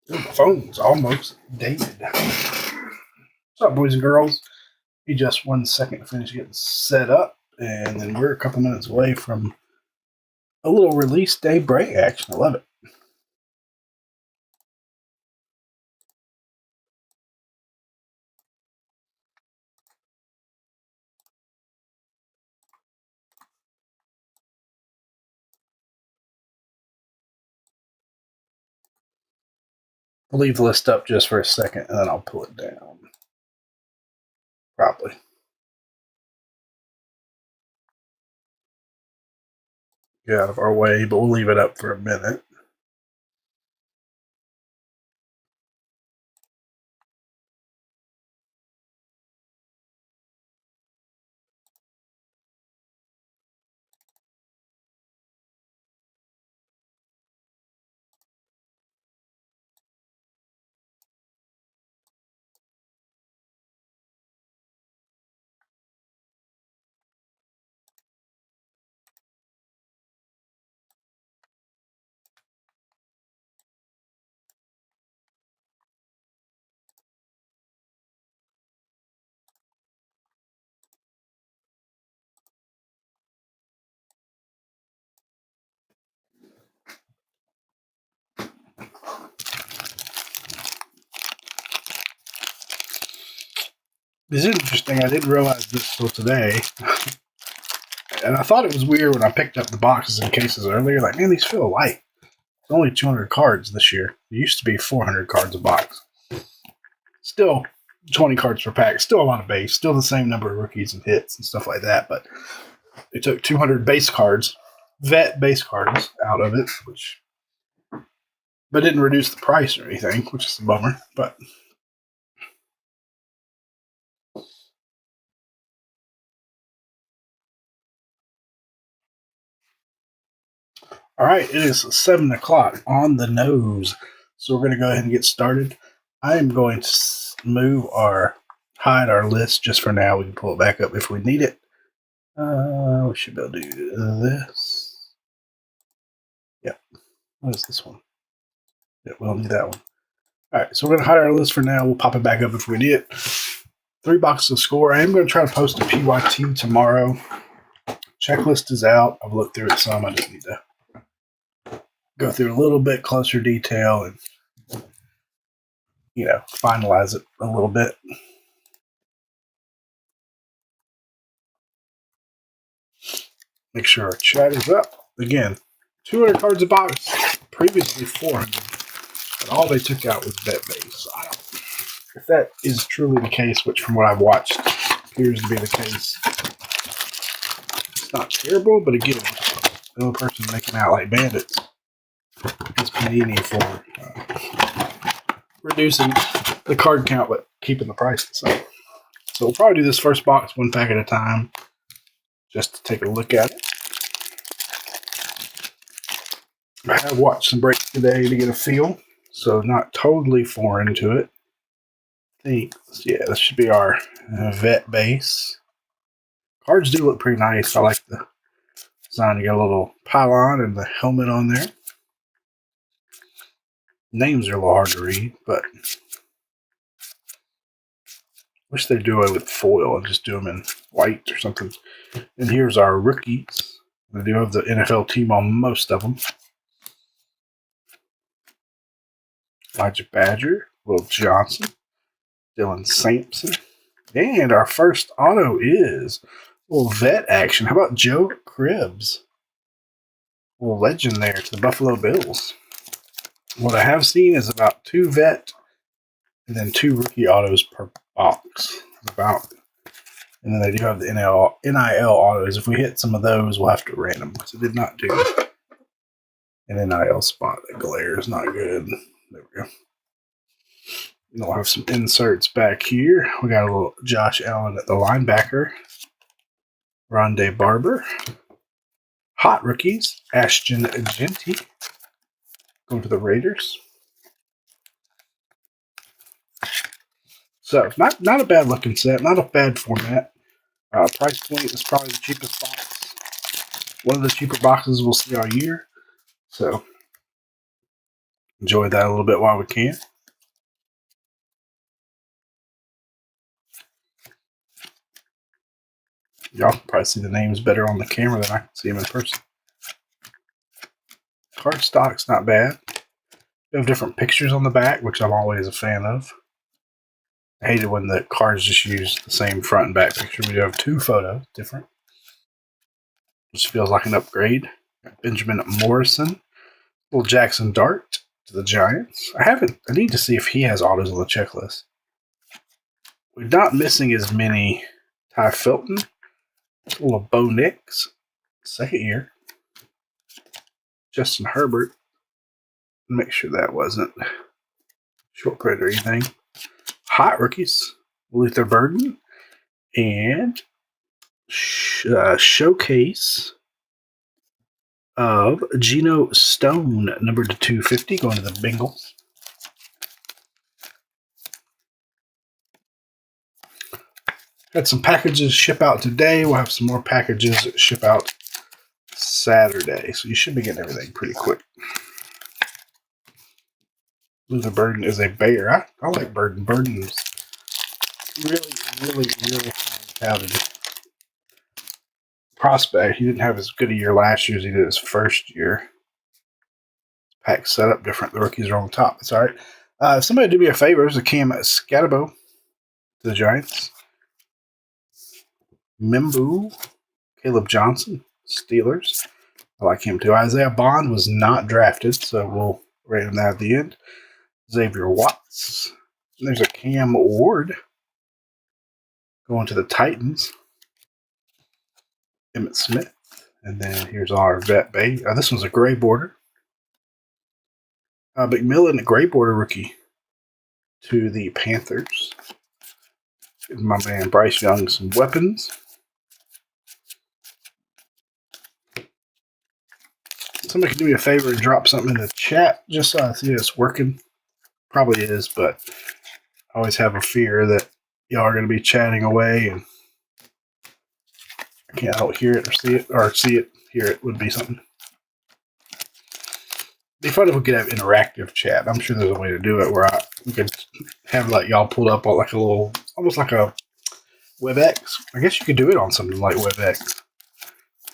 The phone's almost dated. What's up, boys and girls? Be just 1 second to finish getting set up, and then we're a couple minutes away from a little release day break action. I love it. I'll leave the list up just for a second, and then I'll pull it down. Probably. Get out of our way, but we'll leave it up for a minute. This is interesting. I didn't realize this till today. And I thought it was weird when I picked up the boxes and cases earlier. Like, man, these feel light. It's only 200 cards this year. It used to be 400 cards a box. Still 20 cards per pack. Still a lot of base. Still the same number of rookies and hits and stuff like that. But they took 200 base cards, vet base cards, out of it, but didn't reduce the price or anything, which is a bummer. But all right, it is 7 o'clock on the nose. So we're going to go ahead and get started. I am going to hide our list just for now. We can pull it back up if we need it. We should be able to do this. Yep. What is this one? Yeah, we don't need that one. All right, so we're going to hide our list for now. We'll pop it back up if we need it. 3 boxes of score. I am going to try to post a PYT tomorrow. Checklist is out. I've looked through it some. I just need to go through a little bit closer detail and, finalize it a little bit. Make sure our chat is up. Again, 200 cards a box. Previously 400. But all they took out was bet base. So if that is truly the case, which from what I've watched appears to be the case, it's not terrible, but again, the only person making out like bandits is Panini for reducing the card count but keeping the price the same. So we'll probably do this first box 1 pack at a time just to take a look at it. I have watched some breaks today to get a feel, so not totally foreign to it. I think, yeah, this should be our vet base. Cards do look pretty nice. I like the design. You got a little pylon and the helmet on there. Names are a little hard to read, but wish they'd do away with foil and just do them in white or something. And here's our rookies. They do have the NFL team on most of them. Elijah Badger, Will Johnson, Dylan Sampson. And our first auto is a little vet action. How about Joe Cribbs? A little legend there to the Buffalo Bills. What I have seen is about 2 vet and then 2 rookie autos per box. And then they do have the NIL autos. If we hit some of those, we'll have to random. So did not do an NIL spot. That glare is not good. There we go. And we'll have some inserts back here. We got a little Josh Allen at the linebacker. Rondé Barber. Hot rookies. Ashton Genty. Going to the Raiders. So, not a bad looking set. Not a bad format. Price point is probably the cheapest box. One of the cheaper boxes we'll see all year. So, enjoy that a little bit while we can. Y'all can probably see the names better on the camera than I can see them in person. Card stock's not bad. You have different pictures on the back, which I'm always a fan of. I hate it when the cards just use the same front and back picture. We do have 2 photos different, which feels like an upgrade. Benjamin Morrison, little Jackson Dart to the Giants. I need to see if he has autos on the checklist. We're not missing as many. Ty Felton, a little Bo Nix, second year. Justin Herbert. Make sure that wasn't short credit or anything. Hot rookies, Luther Burden, and showcase of Geno Stone, number to 250, going to the Bengals. Had some packages ship out today. We'll have some more packages ship out Saturday, so you should be getting everything pretty quick. Luther Burden is a Bear. I like Burden. Burden's really touted prospect. He didn't have as good a year last year as he did his first year. Pack set up different. The rookies are on top. It's all right. Somebody do me a favor. There's a Cam Scatabo to the Giants. Mimbu, Caleb Johnson, Steelers. I like him too. Isaiah Bond was not drafted, so we'll rate him that at the end. Xavier Watts. And there's a Cam Ward going to the Titans. Emmitt Smith. And then here's our Vet Bay. This one's a gray border. McMillan, a gray border rookie to the Panthers. Give my man Bryce Young some weapons. Somebody can do me a favor and drop something in the chat just so I see it's working. Probably is, but I always have a fear that y'all are going to be chatting away and I can't hear it or see it, hear it would be something. It'd be fun if we could have interactive chat. I'm sure there's a way to do it where we could have like y'all pulled up on like a little, almost like a WebEx. I guess you could do it on something like WebEx.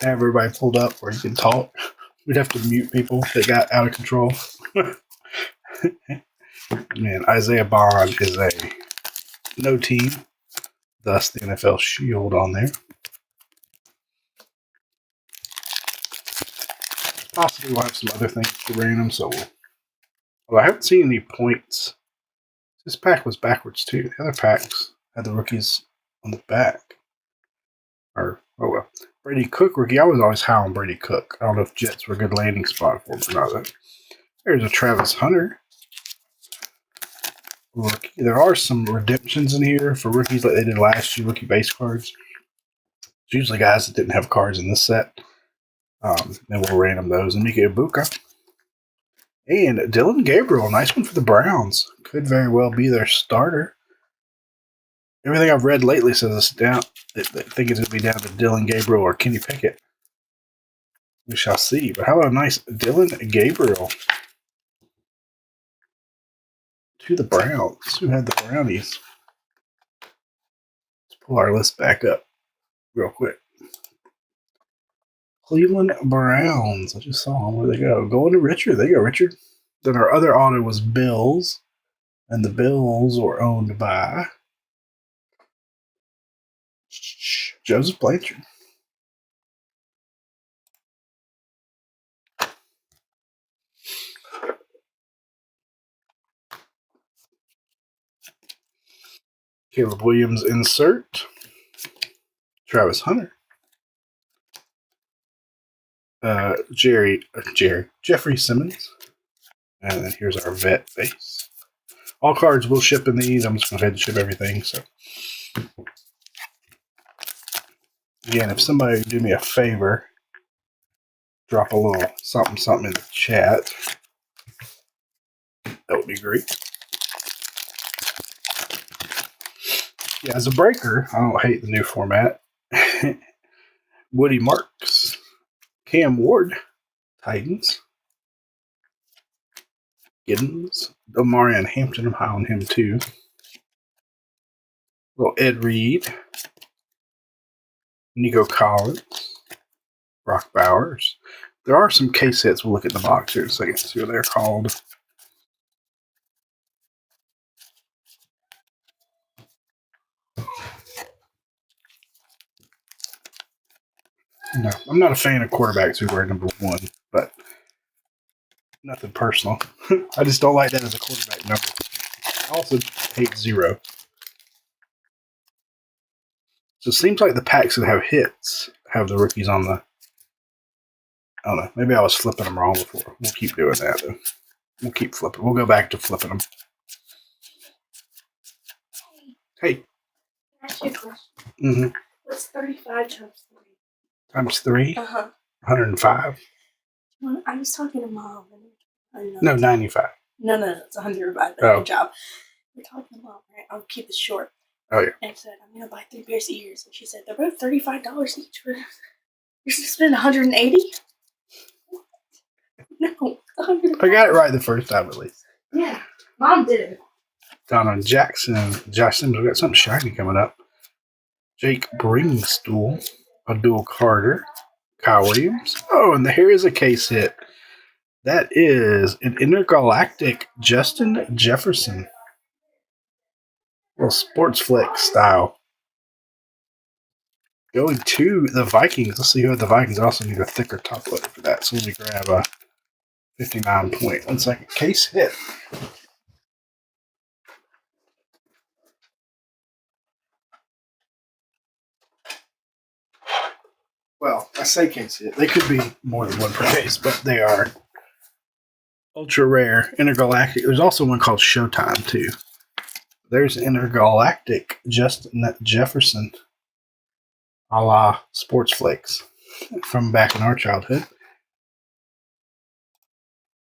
Have everybody pulled up where you can talk. We'd have to mute people that got out of control. Man, Isaiah Bond is a no team, thus the NFL shield on there. Possibly we'll have some other things to random, so I haven't seen any points. This pack was backwards too. The other packs had the rookies on the back. Brady Cook rookie. I was always high on Brady Cook. I don't know if Jets were a good landing spot for him or not. There's a Travis Hunter rookie. There are some redemptions in here for rookies like they did last year, rookie base cards. It's usually guys that didn't have cards in this set. Then we'll random those. And Mike Ibuka. And Dylan Gabriel, nice one for the Browns. Could very well be their starter. Everything I've read lately says it's down. I think it's going to be down to Dylan Gabriel or Kenny Pickett. We shall see. But how about a nice Dylan Gabriel to the Browns? Who had the Brownies? Let's pull our list back up real quick. Cleveland Browns. I just saw them. Where they go? Going to Richard. There you go, Richard. Then our other auto was Bills. And the Bills were owned by Joseph Blanchard. Caleb Williams insert. Travis Hunter. Jeffrey Simmons. And then here's our vet base. All cards will ship in these. I'm just going to go ahead and ship everything. So, again, if somebody would do me a favor, drop a little something in the chat. That would be great. Yeah, as a breaker, I don't hate the new format. Woody Marks. Cam Ward, Titans. Giddens. Omarion Hampton, I'm high on him too. Little Ed Reed. Nico Collins. Brock Bowers. There are some case hits. We'll look at the box here in a second to see what they're called. No, I'm not a fan of quarterbacks who wear number 1, but nothing personal. I just don't like that as a quarterback number. I also hate 0. So it seems like the packs that have hits have the rookies on the... I don't know. Maybe I was flipping them wrong before. We'll keep doing that, though. We'll keep flipping. We'll go back to flipping them. Hey. Can I ask you a question? Mm-hmm. What's 35 times 3? Times 3? 105. Well, I was talking to Mom. No, 95. No, it's 105. Oh. Good job. We're talking to Mom, right? I'll keep it short. Oh, yeah. And I said, I'm going to buy 3 pairs of ears. And she said, they're both $35 each. You're going to spend $180? No, $100. I got it right the first time, at least. Yeah, Mom did it. Donna Jackson. Josh Sims, we got something shiny coming up. Jake Bringstool. Abdul Carter. Kyle Williams. Oh, and here is a case hit. That is an intergalactic Justin Jefferson. Little sports flex style. Going to the Vikings. Let's see who had the Vikings. I also need a thicker top loader for that. So let me grab a 59 point. 1 second. Case hit. Well, I say case hit. They could be more than one per case, but they are ultra rare intergalactic. There's also one called Showtime, too. There's intergalactic Justin Jefferson a la Sports Flakes from back in our childhood.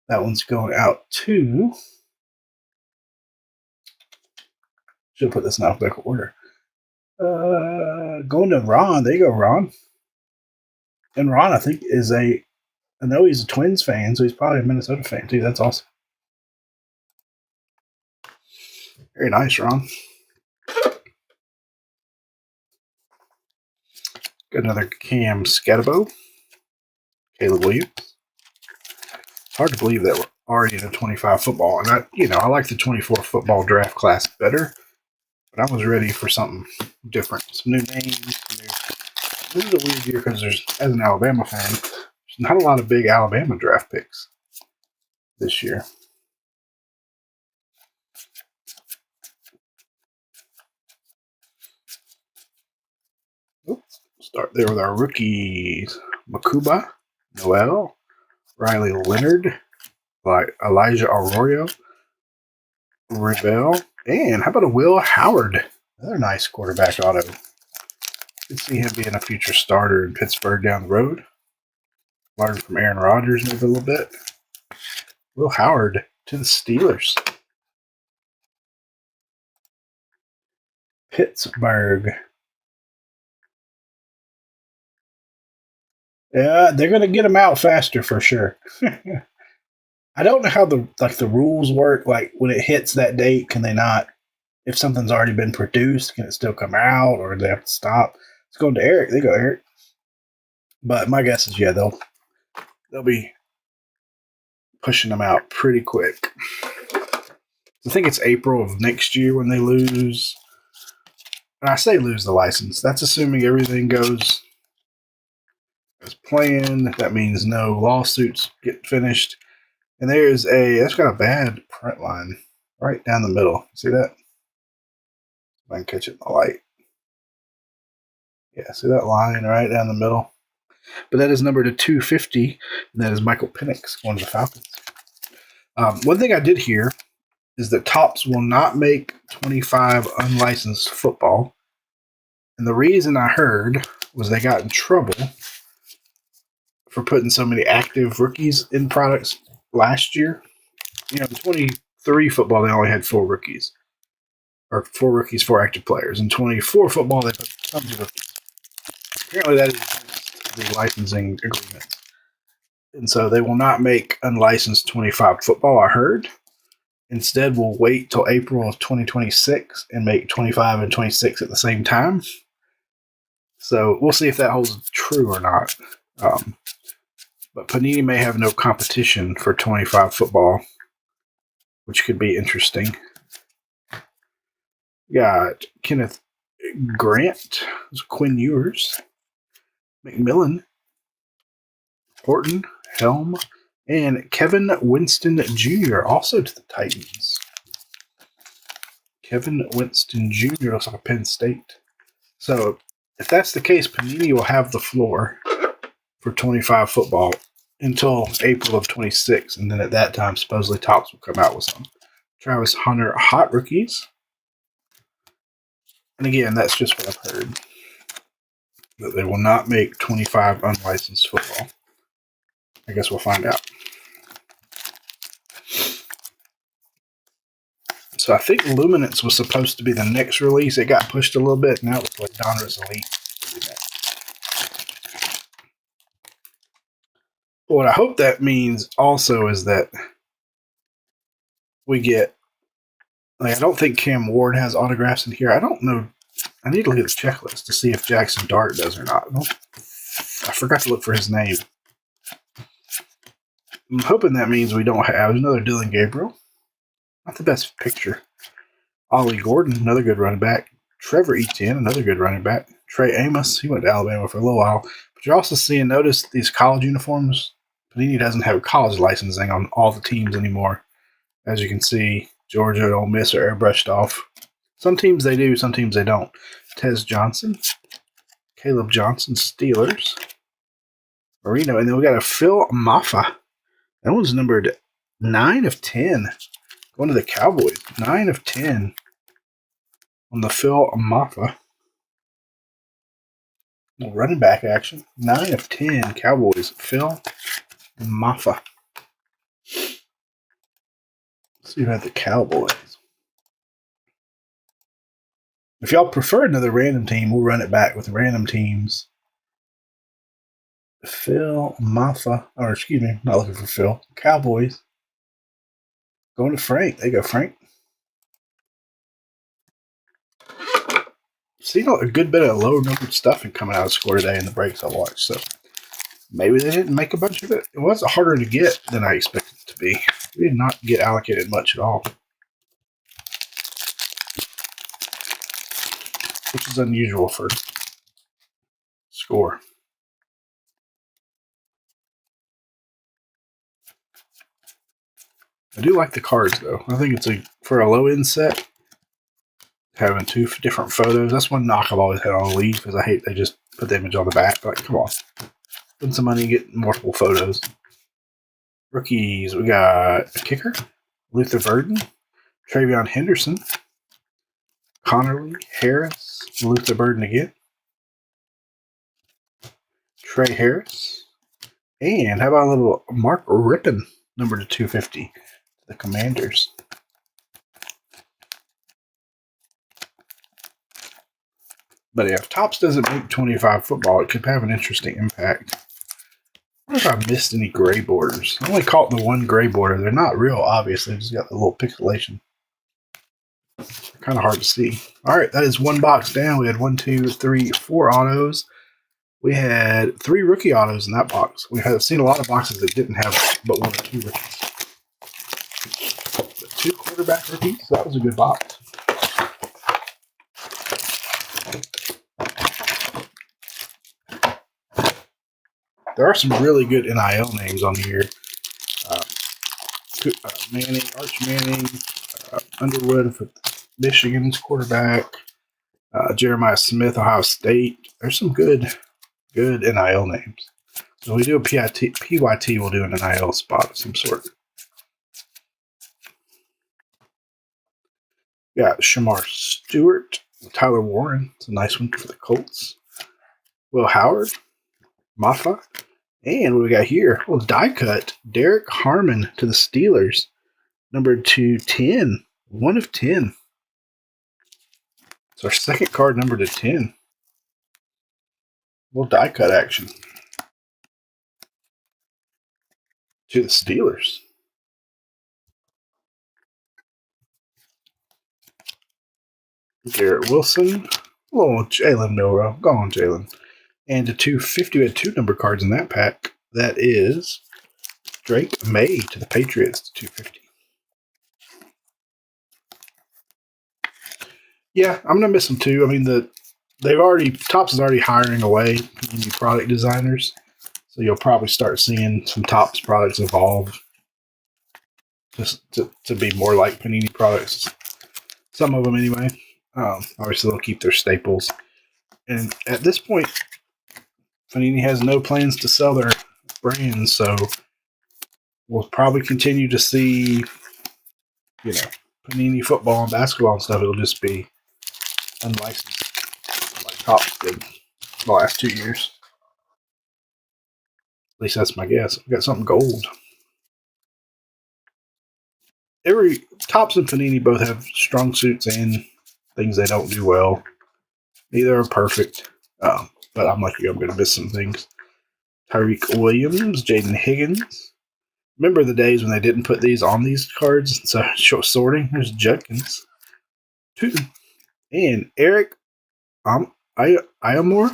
That one's going out to... Should put this in alphabetical order. Going to Ron. There you go, Ron. And Ron, I think, is I know he's a Twins fan, so he's probably a Minnesota fan, too. That's awesome. Very nice, Ron. Got another Cam Scatabo. Caleb Williams. Hard to believe that we're already in a 25 football. And I like the 24 football draft class better, but I was ready for something different. Some new names. This is a weird year because as an Alabama fan, there's not a lot of big Alabama draft picks this year. Start there with our rookies. Makuba, Noel, Riley Leonard, Elijah Arroyo, Rebel, and how about a Will Howard? Another nice quarterback auto. Could see him being a future starter in Pittsburgh down the road. Learned from Aaron Rodgers maybe a little bit. Will Howard to the Steelers. Pittsburgh. Yeah, they're going to get him out faster for sure. I don't know how the rules work. Like when it hits that date, can they not? If something's already been produced, can it still come out, or do they have to stop? It's going to Eric. They go Eric. But my guess is they'll be pushing them out pretty quick. I think it's April of next year when they lose. And I say lose the license. That's assuming everything goes as planned. That means no lawsuits get finished. And that's got a bad print line right down the middle. See that? If I can catch it in the light. Yeah, see that line right down the middle? But that is numbered to 250, and that is Michael Penix going to the Falcons. One thing I did hear is that Topps will not make 25 unlicensed football. And the reason I heard was they got in trouble for putting so many active rookies in products last year. In 23 football, they only had 4 rookies. Or 4 rookies, 4 active players. In 24 football, they put tons of rookies. Apparently that is the licensing agreement. And so they will not make unlicensed 25 football, I heard. Instead, we'll wait till April of 2026 and make 25 and 26 at the same time. So we'll see if that holds true or not. But Panini may have no competition for 25 football, which could be interesting. Got Kenneth Grant, Quinn Ewers, McMillan, Horton, Helm, and Kevin Winston Jr. also to the Titans. Kevin Winston Jr. looks like a Penn State. So if that's the case, Panini will have the floor for 25 football until April of 26, and then at that time, supposedly Topps will come out with some. Travis Hunter hot rookies. And again, that's just what I've heard. That they will not make 25 unlicensed football. I guess we'll find out. So I think Luminance was supposed to be the next release. It got pushed a little bit. Now it looks like Donruss Elite will be next. What I hope that means also is that we get, like, I don't think Cam Ward has autographs in here. I don't know. I need to look at the checklist to see if Jackson Dart does or not. I forgot to look for his name. I'm hoping that means we don't have another Dylan Gabriel. Not the best picture. Ollie Gordon, another good running back. Trevor Etienne, another good running back. Trey Amos, he went to Alabama for a little while. But you're also seeing, notice these college uniforms. Panini doesn't have college licensing on all the teams anymore. As you can see, Georgia and Ole Miss are airbrushed off. Some teams they do, some teams they don't. Tez Johnson, Caleb Johnson, Steelers, Marino, and then we got a Phil Maffa. That one's numbered 9 of 10. Going to the Cowboys. 9 of 10 on the Phil Maffa. Running back action. 9 of 10 Cowboys. Phil Maffa. Let's see who had the Cowboys. If y'all prefer another random team, we'll run it back with random teams. Phil Maffa. Or excuse me, not looking for Phil. Cowboys. Going to Frank. There you go, Frank. See, a good bit of low numbered stuffing coming out of Score today in the breaks I watched. So maybe they didn't make a bunch of it. It was harder to get than I expected it to be. We did not get allocated much at all, which is unusual for Score. I do like the cards, though. I think it's for a low-end set, having 2 different photos. That's one knock I've always had on Leaf, because I hate they just put the image on the back. Like, come on. Spend some money and get multiple photos. Rookies, we got a kicker, Luther Burden, Travion Henderson, Connerly, Harris, Luther Burden again, Trey Harris, and how about a little Mark Rippon, number to 250, the Commanders. But yeah, if Topps doesn't make 25 football, it could have an interesting impact. I wonder if I missed any gray borders. I only caught the one gray border. They're not real, obviously. They just got the little pixelation. Kind of hard to see. All right, that is one box down. We had 1, 2, 3, 4 autos. We had 3 rookie autos in that box. We have seen a lot of boxes that didn't have but 1 or 2 rookies. But 2 quarterback rookies. So that was a good box. There are some really good NIL names on here. Manning, Arch Manning, Underwood for Michigan's quarterback, Jeremiah Smith, Ohio State. There's some good NIL names. So we do a PYT, we'll do an NIL spot of some sort. Got Shamar Stewart, Tyler Warren. It's a nice one for the Colts. Will Howard, Maffa. And what we got here? A little die cut. Derek Harmon to the Steelers. Number 210. 1 of 10. It's our second card number to 10. A little die cut action. To the Steelers. Garrett Wilson. Oh, Jalen Milrow. Go on, Jalen. And a 250. We had 2 number cards in that pack. That is Drake May to the Patriots, 250. Yeah, I'm gonna miss them too. I mean, Topps is already hiring away new product designers, so you'll probably start seeing some Topps products evolve just to be more like Panini products. Some of them, anyway. Obviously, they'll keep their staples. And at this point, Panini has no plans to sell their brands, so we'll probably continue to see, Panini football and basketball and stuff. It'll just be unlicensed, like Topps did the last 2 years. At least that's my guess. We got something gold. Every Topps and Panini both have strong suits and things they don't do well. Neither are perfect, but I'm lucky I'm going to miss some things. Tyreek Williams, Jaden Higgins. Remember the days when they didn't put these on these cards? So short sorting. There's Judkins. 2. And Eric Iamore.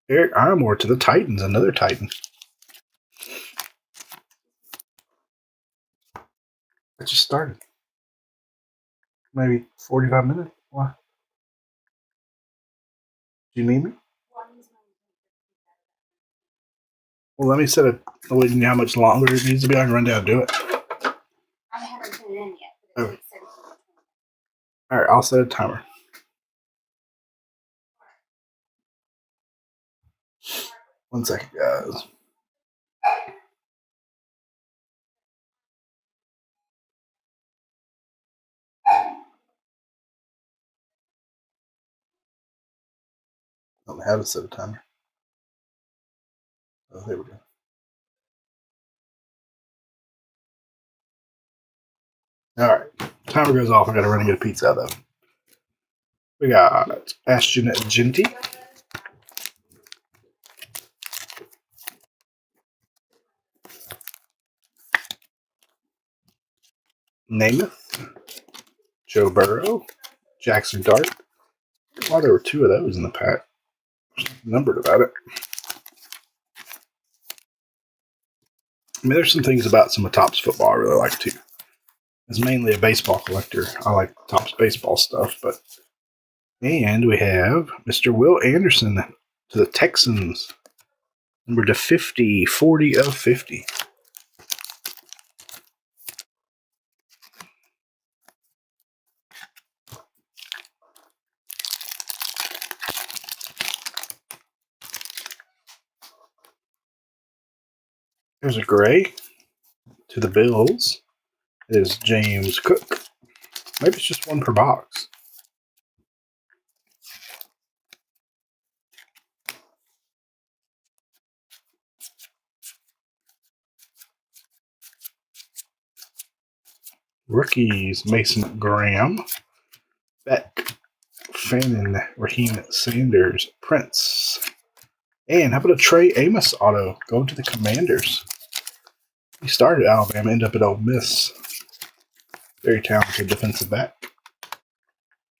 Eric Iamore to the Titans, another Titan. I just started. Maybe 45 minutes. Why? Do you need me? Well, let me set it. Oh, you know how much longer it needs to be? I can run down and do it. I haven't put it in yet. Oh. All right, I'll set a timer. One second, guys. I don't have a set a timer. Oh, there we go. All right, timer goes off. I got to run and get a pizza out of them. We got Ashton Genty. Namath. Joe Burrow. Jackson Dart. Why there were 2 of those in the pack. Numbered about it. I mean, there's some things about some of Topps football I really like too. As mainly a baseball collector, I like Topps baseball stuff. And we have Mr. Will Anderson to the Texans, number to 50, 40 of 50. There's a gray to the Bills. It is James Cook. Maybe it's just 1 per box. Rookies, Mason Graham, Beck, Fannin, Raheem Sanders, Prince. And how about a Trey Amos auto going to the Commanders? He started at Alabama, ended up at Ole Miss. Very talented defensive back.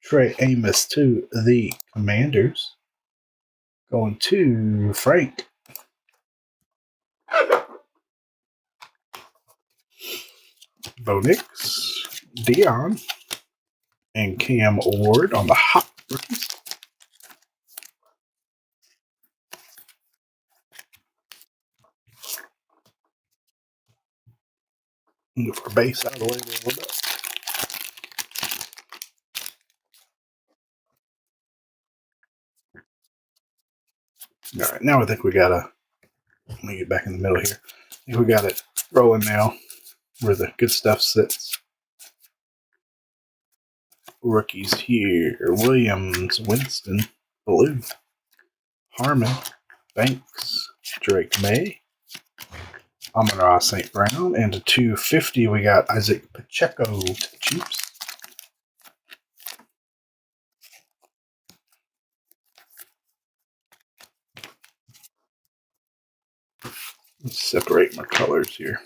Trey Amos to the Commanders. Going to Frank. Bo Nix, Dion, and Cam Ward on the hot rookies. Move our base out of the way a little bit. All right, now I think we gotta. Let me get back in the middle here. I think we got it rolling now, where the good stuff sits. Rookies here: Williams, Winston, Blue, Harmon, Banks, Drake May, Amon-Ra St. Brown, and a 250 we got Isaac Pacheco to the Chiefs. Let's separate my colors here.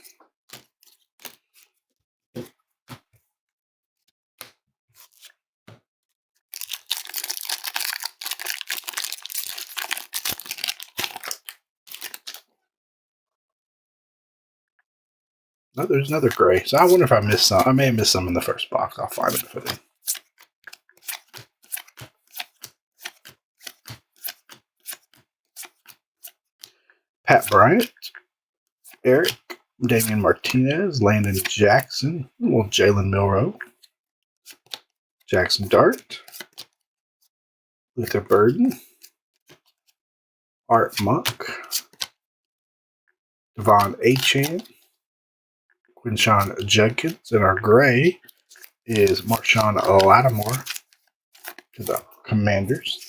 No, there's another gray. So I wonder if I missed some. I may have missed some in the first box. I'll find it if I did. Pat Bryant, Eric, Damian Martinez, Landon Jackson, well, Jalen Milroe, Jackson Dart, Luther Burden, Art Monk, Devon Achan, Quinshawn Judkins, and our gray is Marshawn Lattimore to the Commanders.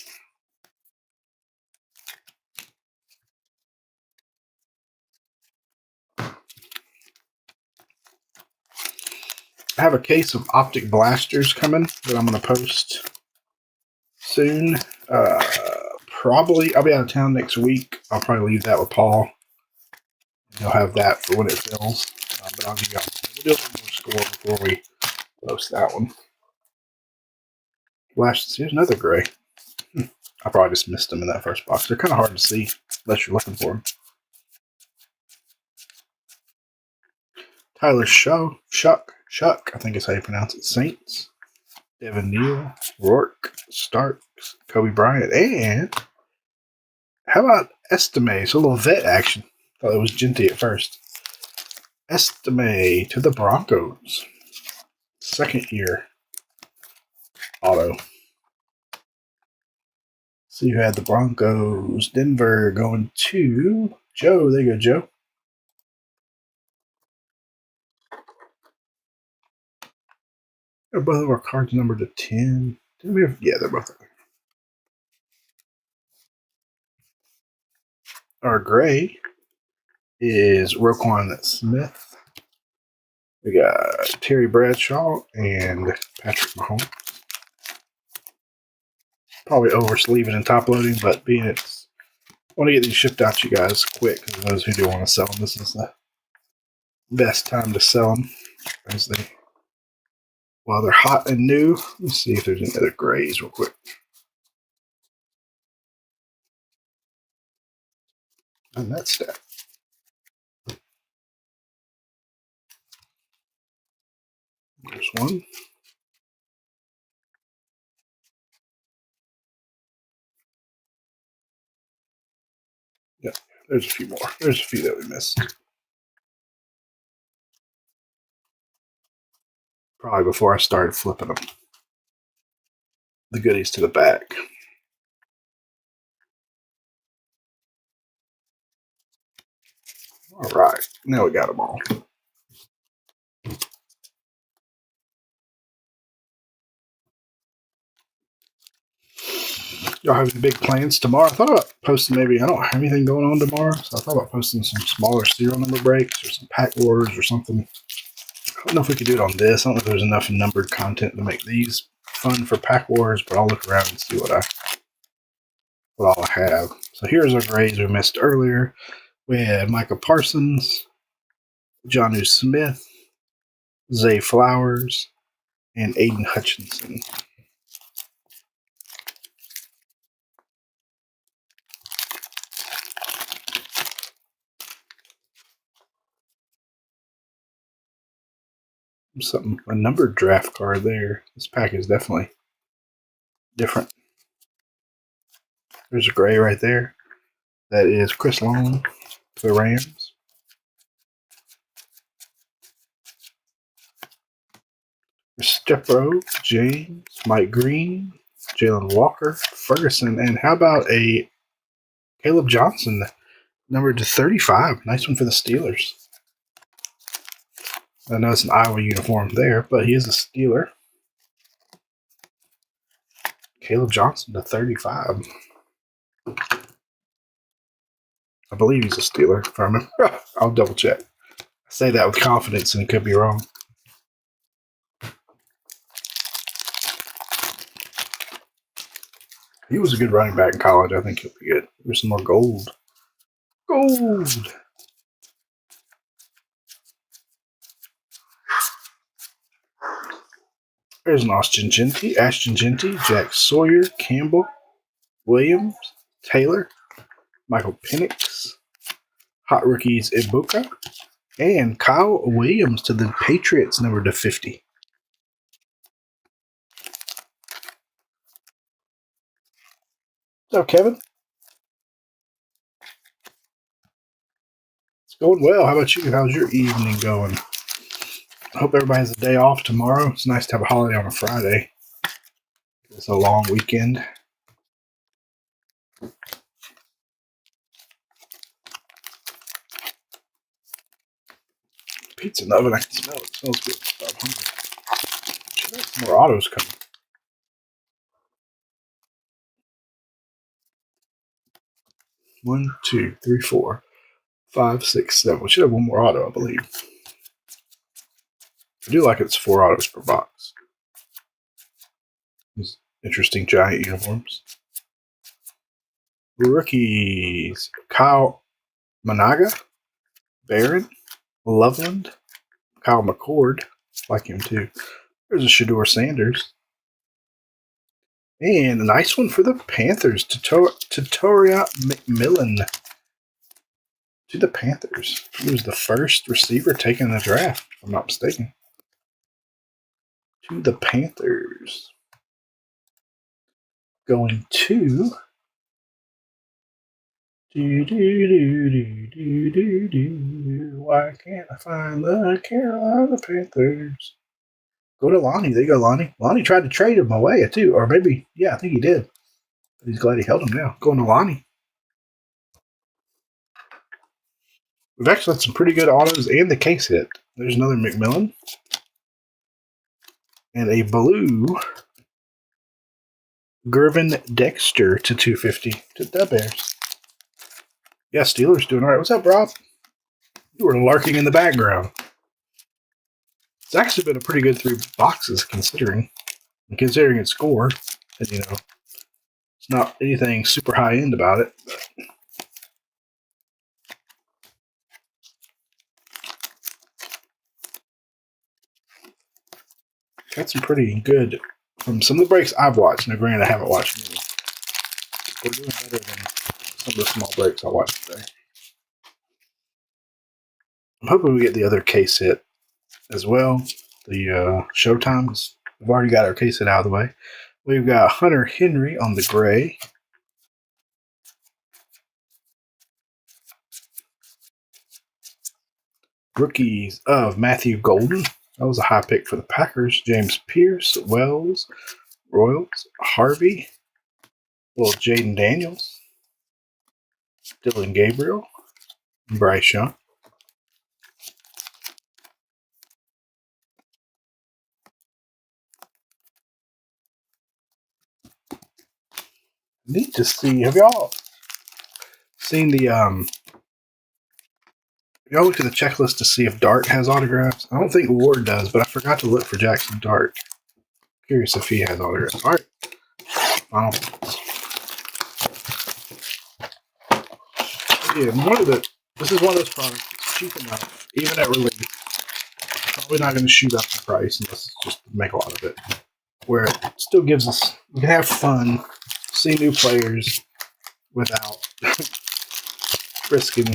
I have a case of Optic Blasters coming that I'm going to post soon. Probably, I'll be out of town next week. I'll probably leave that with Paul. He'll have that for when it fills. But I'll give you we'll do a little more score before we post that one. Blasters, here's another gray. I probably just missed them in that first box. They're kind of hard to see unless you're looking for them. Tyler Shuck, I think is how you pronounce it. Saints, Devin Neal, Rourke, Starks, Kobe Bryant, and how about Estime? So a little vet action. Thought it was Genty at first. Estime to the Broncos. Second year auto. So you had the Broncos, Denver going to Joe. There you go, Joe. They're both of our cards numbered to 10. Yeah, they're both. Our gray is Roquan Smith. We got Terry Bradshaw and Patrick Mahomes. Probably oversleeving and top loading, but being it's, I want to get these shipped out to you guys quick because those who do want to sell them, this is the best time to sell them as they while they're hot and new. Let's see if there's any other grays real quick. And that's that. There's one. Yeah, there's a few more. There's a few that we missed. Probably before I started flipping them. The goodies to the back. All right, now we got them all. Y'all have any big plans tomorrow? I thought about posting maybe, I don't have anything going on tomorrow, so I thought about posting some smaller serial number breaks or some pack wars or something. I don't know if we could do it on this. I don't know if there's enough numbered content to make these fun for pack wars, but I'll look around and see what all I have. So here's our grades we missed earlier. We had Micah Parsons, Jonnu Smith, Zay Flowers, and Aiden Hutchinson. A numbered draft card there. This pack is definitely different. There's a gray right there. That is Chris Long for the Rams. Stepro, James, Mike Green, Jalen Walker, Ferguson, and how about a Caleb Johnson, numbered to 35. Nice one for the Steelers. I know it's an Iowa uniform there, but he is a Steeler. Caleb Johnson to 35. I believe he's a Steeler, if I remember. I'll double check. I say that with confidence and it could be wrong. He was a good running back in college. I think he'll be good. There's some more gold. Gold! There's an Ashton Genty, Jack Sawyer, Campbell, Williams, Taylor, Michael Penix, Hot Rookies Ibuka, And Kyle Williams to the Patriots, number /50. What's up, Kevin? It's going well. How about you? How's your evening going? I hope everybody has a day off tomorrow. It's nice to have a holiday on a Friday. It's a long weekend. Pizza in the oven. I can smell it. It smells good. I'm hungry. Should have some more autos coming. One, two, three, four, 5, 6, 7. We should have one more auto, I believe. I do like it's 4 autos per box. These interesting giant uniforms. Rookies. Kyle Managa, Barron, Loveland, Kyle McCord. Like him too. There's a Shador Sanders. And a nice one for the Panthers. Tutoria McMillan. To the Panthers. He was the first receiver taken in the draft, if I'm not mistaken. To the Panthers. Going to why can't I find the Carolina Panthers? Go to Lonnie. There you go, Lonnie. Lonnie tried to trade him away, too. Or maybe, yeah, I think he did. But he's glad he held him now. Going to Lonnie. We've actually had some pretty good autos and the case hit. There's another McMillan. And a blue Gervin Dexter to 250 to the Bears. Yeah, Steelers doing all right. What's up, Rob? You were lurking in the background. It's actually been a pretty good 3 boxes considering its score. And, you know, it's not anything super high end about it. But got some pretty good from some of the breaks I've watched. Now, granted, I haven't watched many. We're doing better than some of the small breaks I watched today. I'm hoping we get the other case hit as well. The Showtime, because we've already got our case hit out of the way. We've got Hunter Henry on the gray. Rookies of Matthew Golden. That was a high pick for the Packers. James Pierce, Wells, Royals, Harvey, Jaden Daniels, Dylan Gabriel, Bryce Young. Neat to see. Have y'all seen the y'all looked at the checklist to see if Dart has autographs? I don't think Ward does, but I forgot to look for Jackson Dart. Curious if he has autographs. All right. Final. Yeah, this is one of those products that's cheap enough, even at release. Probably not going to shoot up the price unless it's just make a lot of it. Where it still gives us, we can have fun, see new players without risking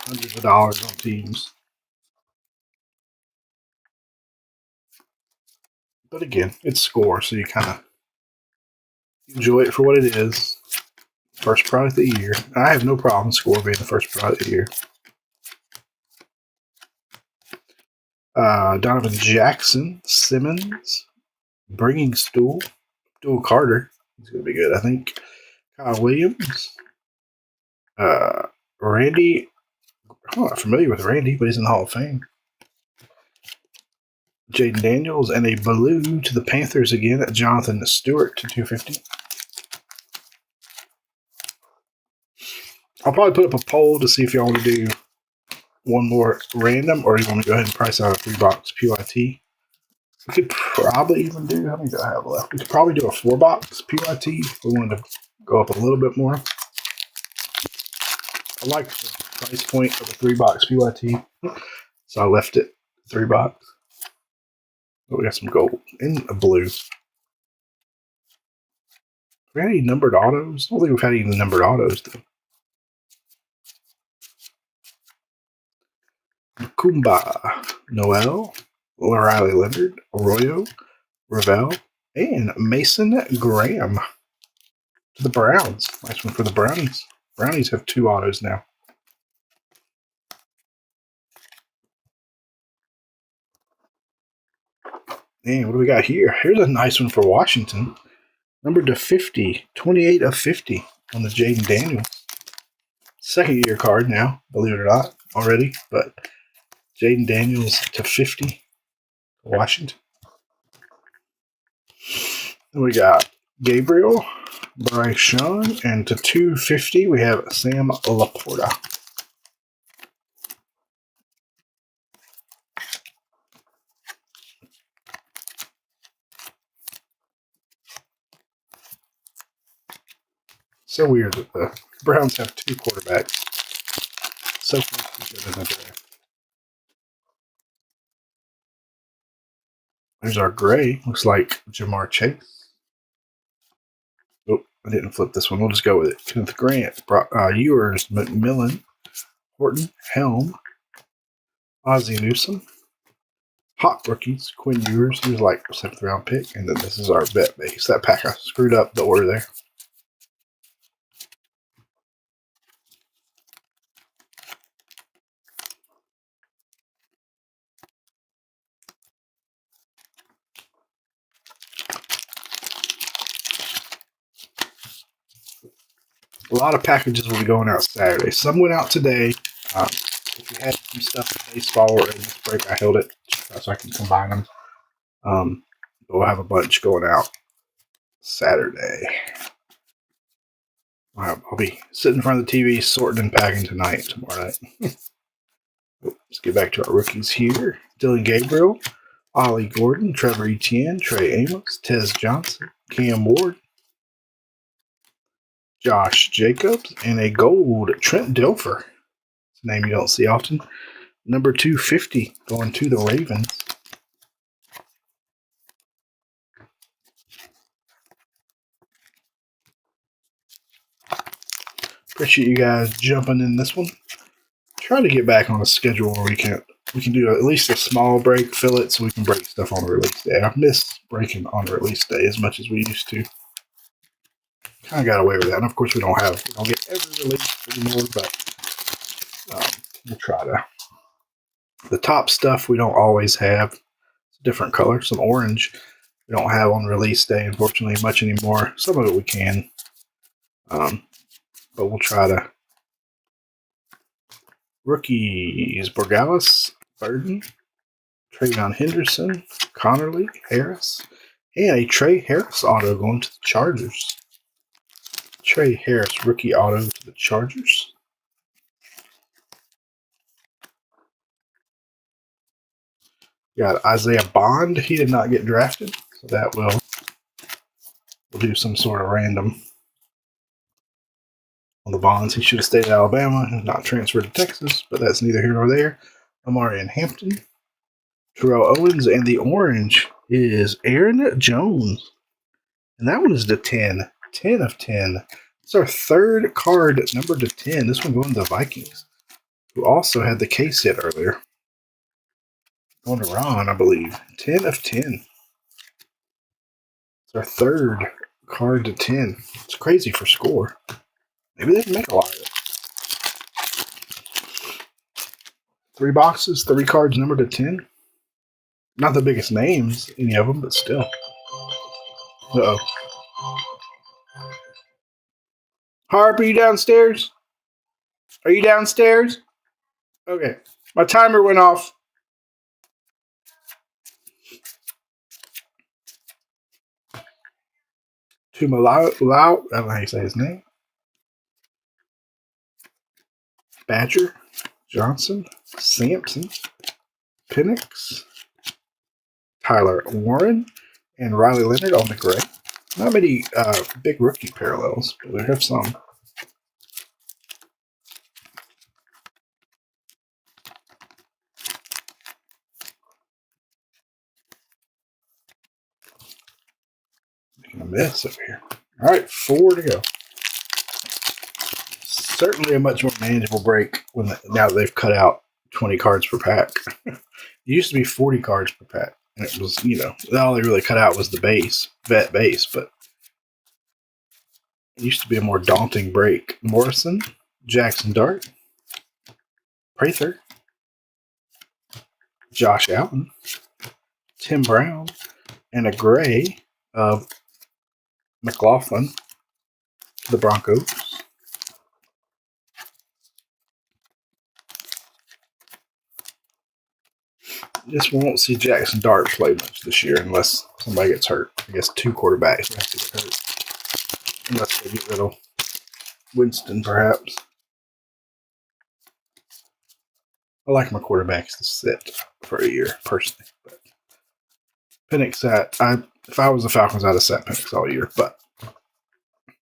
hundreds of dollars on teams. But again, it's score, so you kind of enjoy it for what it is. First product of the year. I have no problem score being the first product of the year. Donovan Jackson, Simmons, Bringing Stool, Dual Carter. He's going to be good, I think. Kyle Williams, Randy. I'm not familiar with Randy, but he's in the Hall of Fame. Jaden Daniels, and a blue to the Panthers again at Jonathan Stewart to 250. I'll probably put up a poll to see if y'all want to do one more random, or you want to go ahead and price out a 3-box PYT. We could probably even do, how many do I have left? We could probably do a 4-box PYT if we wanted to go up a little bit more. I like the price point of a 3-box PYT, so I left it 3-box. But we got some gold and a blue. Have we had any numbered autos? I don't think we've had any numbered autos, though. Kumba, Noel, Riley Leonard, Arroyo, Ravel, and Mason Graham to the Browns. Nice one for the Brownies. Brownies have 2 autos now. And what do we got here? Here's a nice one for Washington. Number to 50, 28 of 50 on the Jaden Daniels. Second year card now, believe it or not, already. But Jaden Daniels to 50, Washington. Then we got Gabriel, Bryce Sean, and to 250 we have Sam Laporta. So weird that the Browns have 2 quarterbacks. So close to each other in the draft. There's our gray. Looks like Jamar Chase. Oh, I didn't flip this one. We'll just go with it. Kenneth Grant, Ewers, McMillan, Horton, Helm, Ozzie Newsome. Hot rookies, Quinn Ewers. He was like a 7th round pick. And then this is our vet base. That pack, I screwed up the order there. A lot of packages will be going out Saturday. Some went out today. If you had some stuff in baseball or in this break, I held it so I can combine them. But we'll have a bunch going out Saturday. I'll be sitting in front of the TV sorting and packing tonight and tomorrow night. Let's get back to our rookies here. Dylan Gabriel, Ollie Gordon, Trevor Etienne, Trey Amos, Tez Johnson, Cam Ward, Josh Jacobs, and a gold Trent Dilfer. It's a name you don't see often. Number 250 going to the Ravens. Appreciate you guys jumping in this one. Try to get back on a schedule where we can do at least a small break, fill it so we can break stuff on release day. I've missed breaking on release day as much as we used to. Kind of got away with that. And of course we don't get every release anymore, but we'll try to. The top stuff we don't always have. It's a different color. Some orange we don't have on release day, unfortunately, much anymore. Some of it we can. But we'll try to. Rookies: Borgalis, Burden, Travion Henderson, Connerly, Harris, and a Trey Harris auto going to the Chargers. Trey Harris rookie auto to the Chargers. Got Isaiah Bond. He did not get drafted, so that we'll do some sort of random on the Bonds. He should have stayed at Alabama and not transferred to Texas, but that's neither here nor there. Amari and Hampton, Terrell Owens, and the orange is Aaron Jones. And that one is to 10. 10 of 10. It's our third card numbered to 10. This one going to the Vikings, who also had the case hit earlier. Going to Ron, I believe. 10 of 10. It's our third card to 10. It's crazy for score. Maybe they can make a lot of it. 3 boxes, 3 cards numbered to 10. Not the biggest names, any of them, but still. Uh-oh. Harp, are you downstairs? Are you downstairs? Okay. My timer went off. Tumalau, I don't know how you say his name. Badger, Johnson, Sampson, Penix, Tyler Warren, and Riley Leonard on the gray. Not many big rookie parallels, but we have some. Making a mess over here. All right, 4 to go. Certainly a much more manageable break now that they've cut out 20 cards per pack. It used to be 40 cards per pack. And it was, all they really cut out was the base, vet base, but it used to be a more daunting break. Morrison, Jackson Dart, Prather, Josh Allen, Tim Brown, and a gray of McLaughlin to the Broncos. Just won't see Jackson Dart play much this year unless somebody gets hurt. I guess 2 quarterbacks have to get hurt. Unless they get rid of Winston, perhaps. I like my quarterbacks to sit for a year, personally. But Penix if I was the Falcons, I'd have sat Penix all year, but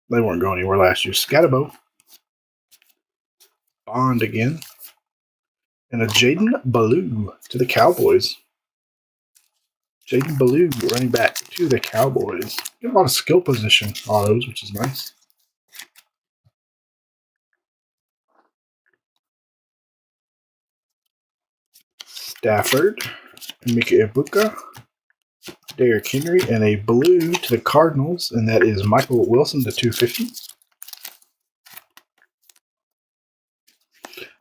they weren't going anywhere last year. Scatabo, Bond again, and a Jaden Ballou to the Cowboys. Jaden Ballou running back to the Cowboys. Get a lot of skill position autos, which is nice. Stafford, Mika Ibuka, Derrick Henry, and a blue to the Cardinals, and that is Michael Wilson to 250.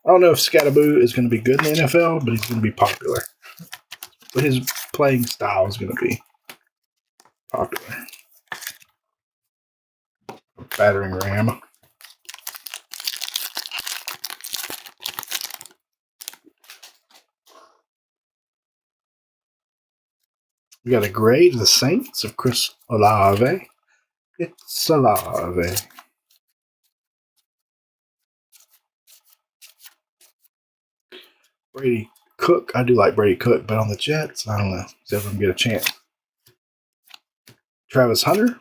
I don't know if Scattaboo is going to be good in the NFL, but he's going to be popular. But his playing style is going to be popular. Battering ram. We got a gray to the Saints of Chris Olave. It's Olave. Brady Cook. I do like Brady Cook, but on the Jets, I don't know. See if I can get a chance. Travis Hunter.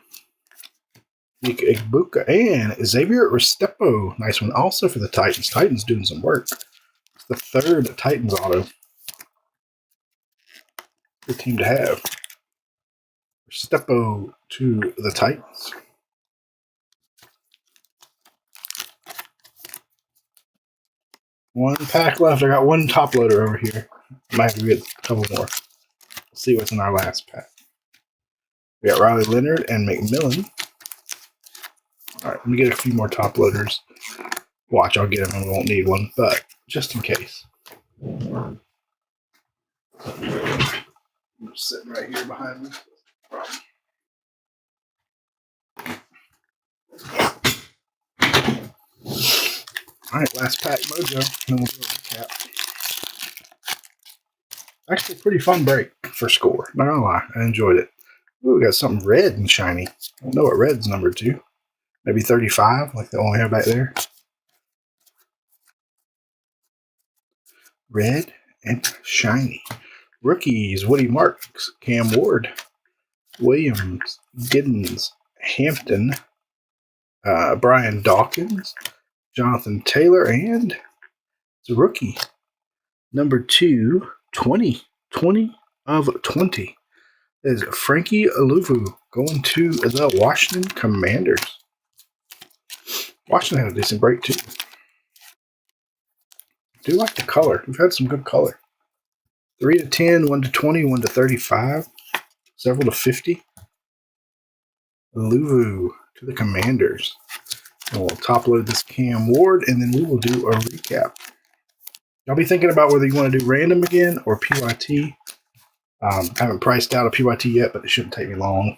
Mika Ibuka. And Xavier Restrepo. Nice one also for the Titans. Titans doing some work. It's the 3rd Titans auto. Good team to have. Restrepo to the Titans. One pack left. I got one top loader over here. Might have to get a couple more. We'll see what's in our last pack. We got Riley Leonard and McMillan. All right, let me get a few more top loaders. Watch, I'll get them and we won't need one, but just in case. I'm sitting right here behind me. All right, last pack mojo, and then we'll do a recap. Actually, pretty fun break for score. Not gonna lie, I enjoyed it. Ooh, we got something red and shiny. I don't know what red's numbered to. Maybe 35, like the one we have back there. Red and shiny. Rookies: Woody Marks, Cam Ward, Williams, Giddens, Hampton, Brian Dawkins, Jonathan Taylor, and it's a rookie. Number 2, 20 of 20 is Frankie Aluvu going to the Washington Commanders. Washington had a decent break, too. I do like the color. We've had some good color. 3 to 10, 1 to 20, 1 to 35, several to 50. Aluvu to the Commanders. And we'll top load this Cam Ward, and then we will do a recap. Y'all be thinking about whether you want to do random again or PYT. I haven't priced out a PYT yet, but it shouldn't take me long.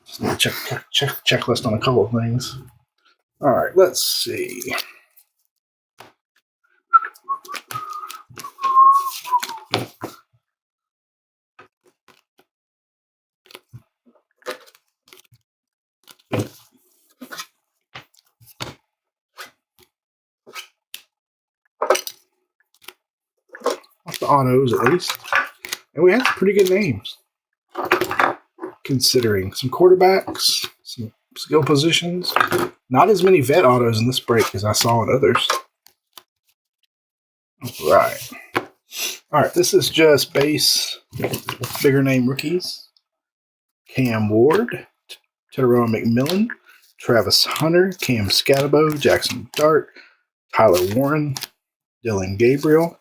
Just need to check checklist on a couple of things. All right, let's see. Off the autos, at least. And we had some pretty good names. Considering some quarterbacks, some skill positions. Not as many vet autos in this break as I saw in others. All right, this is just base, bigger name rookies. Cam Ward, Teteroa McMillan, Travis Hunter, Cam Scatabo, Jackson Dart, Tyler Warren, Dylan Gabriel,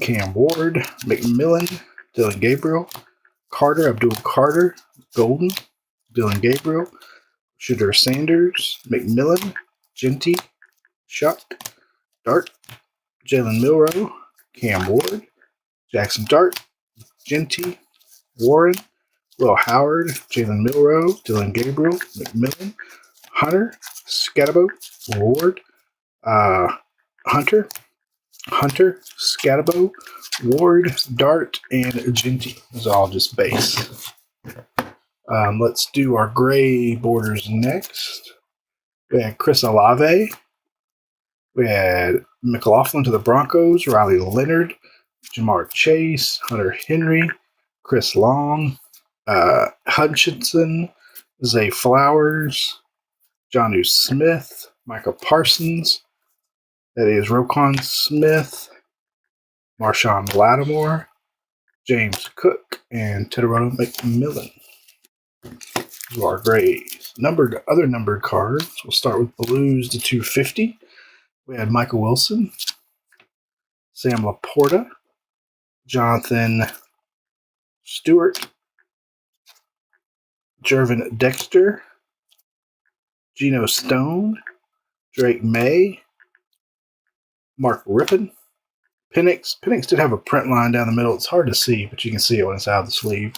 Cam Ward, McMillan, Dylan Gabriel, Carter, Abdul Carter, Golden, Dylan Gabriel, Shedeur Sanders, McMillan, Genty, Shuck, Dart, Jalen Milrow, Cam Ward, Jackson Dart, Genty, Warren, Will Howard, Jalen Milrow, Dylan Gabriel, McMillan, Hunter, Scatabo, Ward, Hunter, Scatabo, Ward, Dart, and Genty. Those are all just base. Let's do our gray borders next. We had Chris Olave. We had McLaughlin to the Broncos, Riley Leonard, Jamar Chase, Hunter Henry, Chris Long, Hutchinson, Zay Flowers, Jonnu Smith, Micah Parsons, that is Roquan Smith, Marshawn Lattimore, James Cook, and Teterono McMillan. Those are our grays. Other numbered cards. We'll start with Blues to 250. We had Michael Wilson, Sam Laporta, Jonathan Stewart, Jervin Dexter, Geno Stone, Drake May, Mark Rippon, Penix. Penix did have a print line down the middle. It's hard to see, but you can see it when it's out of the sleeve.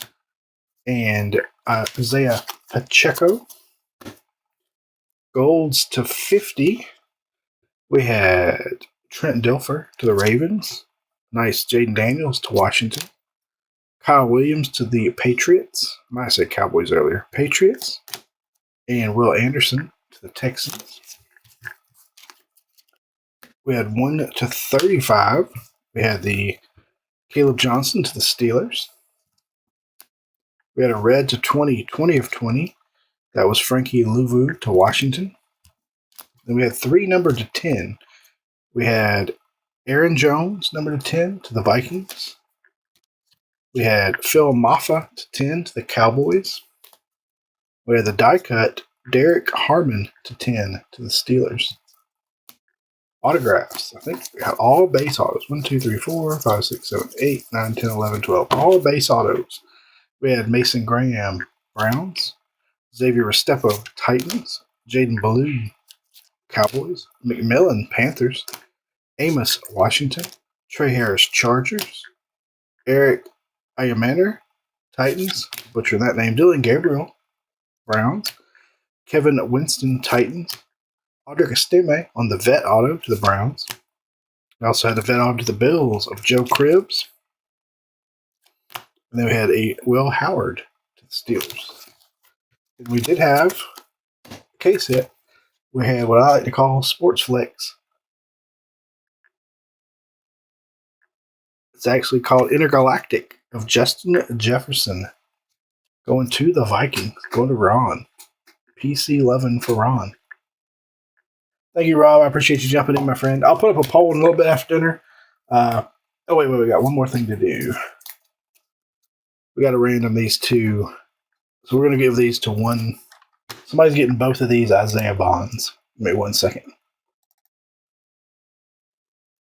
And Isaiah Pacheco. Golds to 50. We had Trent Dilfer to the Ravens. Nice Jaden Daniels to Washington. Kyle Williams to the Patriots. I might have said Cowboys earlier. Patriots. And Will Anderson to the Texans. We had 1 to 35. We had the Caleb Johnson to the Steelers. We had a red to 20, 20 of 20. That was Frankie Louvu to Washington. Then we had 3 numbered to 10. We had Aaron Jones, number to 10, to the Vikings. We had Phil Maffa to 10 to the Cowboys. We had the die cut Derek Harmon to 10 to the Steelers. Autographs. I think we have all base autos. 1, 2, 3, 4, 5, 6, 7, 8, 9, 10, 11, 12. All base autos. We had Mason Graham, Browns. Xavier Restrepo, Titans. Jaden Ballou, Cowboys. McMillan, Panthers. Amos, Washington. Trey Harris, Chargers. Eric Ayamaner, Titans. Butchering that name. Dylan Gabriel, Browns. Kevin Winston, Titans. Audric Estime on the vet auto to the Browns. We also had the vet auto to the Bills of Joe Cribbs. And then we had a Will Howard to the Steelers. And we did have a case hit. We had what I like to call Sports Flex. It's actually called Intergalactic of Justin Jefferson. Going to the Vikings. Going to Ron. PC 11 for Ron. Thank you, Rob. I appreciate you jumping in, my friend. I'll put up a poll in a little bit after dinner. Wait. We got one more thing to do. We got to random these two. So we're going to give these to one. Somebody's getting both of these Isaiah Bonds. Give me 1 second.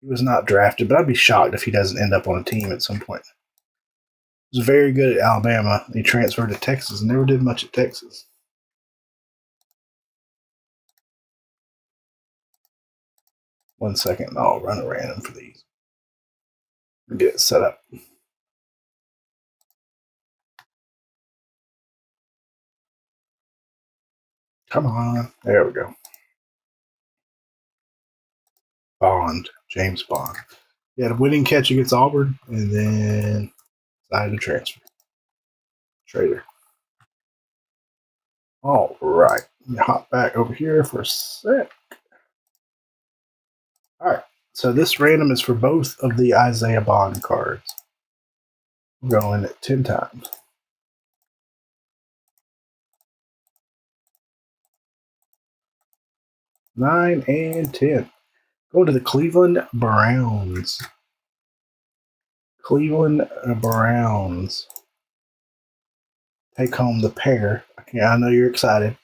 He was not drafted, but I'd be shocked if he doesn't end up on a team at some point. He was very good at Alabama. He transferred to Texas and never did much at Texas. One second, I'll run a random for these. Get it set up. Come on. There we go. Bond. James Bond. He had a winning catch against Auburn and then decided to transfer. Trader. All right. Let me hop back over here for a sec. All right. So this random is for both of the Isaiah Bond cards. We're going at 10 times. Nine and 10. Go to the Cleveland Browns. Cleveland Browns. Take home the pair. I know you're excited.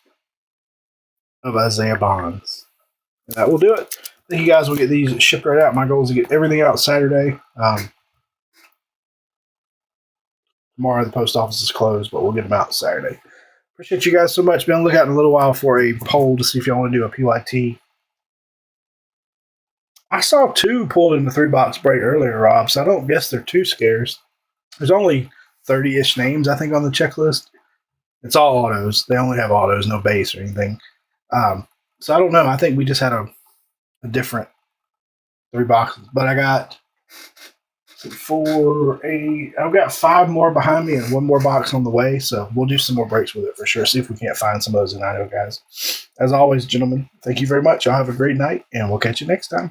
Of Isaiah Bonds. And that will do it. I think you guys will get these shipped right out. My goal is to get everything out Saturday. Tomorrow the post office is closed, but we'll get them out Saturday. Appreciate you guys so much. Be on the lookout in a little while for a poll to see if y'all want to do a PYT. I saw 2 pulled in the 3-box break earlier, Rob, so I don't guess they're too scarce. There's only 30-ish names, I think, on the checklist. It's all autos. They only have autos, no base or anything. So I don't know. I think we just had a different 3 boxes. But I got 4, 8. I've got 5 more behind me and 1 more box on the way. So we'll do some more breaks with it for sure. See if we can't find some of those in I know, guys. As always, gentlemen, thank you very much. Y'all have a great night, and we'll catch you next time.